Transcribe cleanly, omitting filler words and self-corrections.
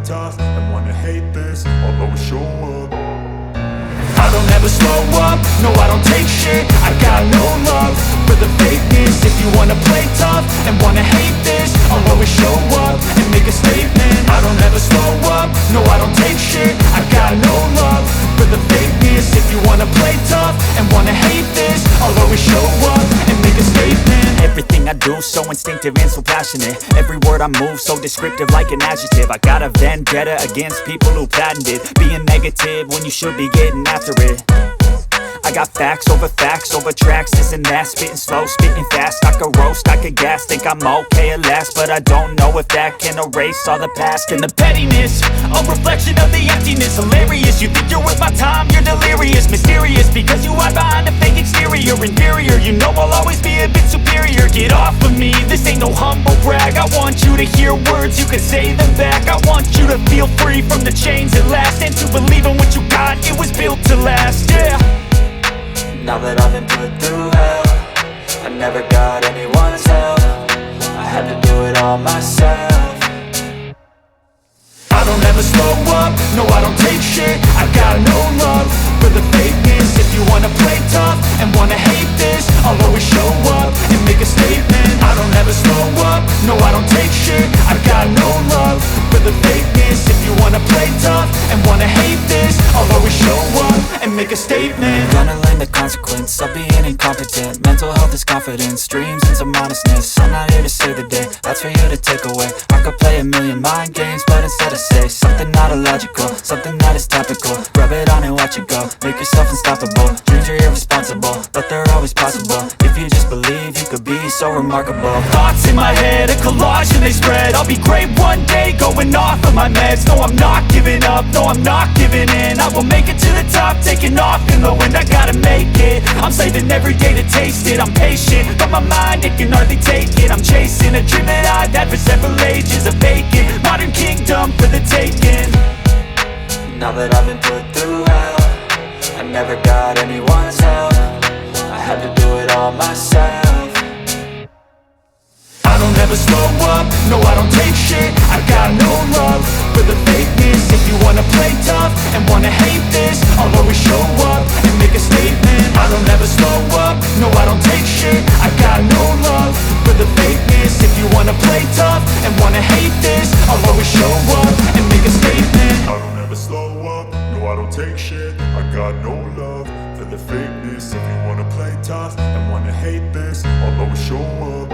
tough and wanna hate this, I'll always show up. I don't ever slow up, no I don't take shit. I got no love for the fakeness. If you wanna play tough and wanna hate this, I'll always show up and make a statement. I don't ever slow up, no I don't take shit. I got no love for the fakeness. If you wanna play tough and wanna hate this, I'll always show up and make a statement. Everything I do so instinctive and so passionate. Every word I move so descriptive like an adjective. I got a vendetta against people who patented being negative when you should be getting after it. I got facts over tracks, this and that. Spitting slow, spitting fast. I could roast, I could gas. Think I'm okay at last, but I don't know if that can erase all the past. And the pettiness, a reflection of the emptiness. Hilarious, you think you're worth my time, you're delirious. Mysterious, because you hide behind a fake exterior. Inferior, you know I'll always be a bit superior. Get off of me, this ain't no humble brag. I want you to hear words, you can say them back. I want you to feel free from the chains at last, and to believe in what you got, it was built to last, yeah. Now that I've been put through hell, I never got anyone's help. I had to do it all myself. I don't ever slow up, no I don't take shit. I got no love for the fakeness. If you wanna play tough and wanna hate this, I'll always show up and make a statement. I don't ever slow up, no I don't take shit. I got no love for the fakeness. If you wanna play tough and wanna hate this, I'll always show up and make a statement. Gonna learn the consequence of being incompetent. Mental health is confidence, dreams and some honestness. I'm not here to save the day, that's for you to take away. I could play a million mind games, but instead I say something not illogical, something that is topical. Rub it on and watch it go, make yourself unstoppable. Dreams are irresponsible, but they're always possible. If you just believe, you could be so remarkable. Thoughts in my head, a collage and they spread. I'll be great one day, going off of my meds. No, I'm not giving up, no, I'm not giving in. I will make it to the top, taking off in the wind. I gotta make it, I'm saving every day to taste it. I'm patient, but my mind, it can hardly take it. I'm chasing a dream that I've had for several ages. A vacant, modern kingdom for the taking. Now that I've been put through hell, I never got anyone's help. I had to do it all myself. I don't ever slow up, no I don't take shit. I got no love for the fakeness. If you wanna play tough and wanna hate this, I'll always show up and make a statement. I don't ever slow up, no I don't take shit. I got no love for the fakeness. If you wanna play tough and wanna hate this, I'll always show up and make a statement. I don't ever slow up, no I don't take shit. I got no love for the fakeness. If you wanna play tough and wanna hate this, I'll always show up.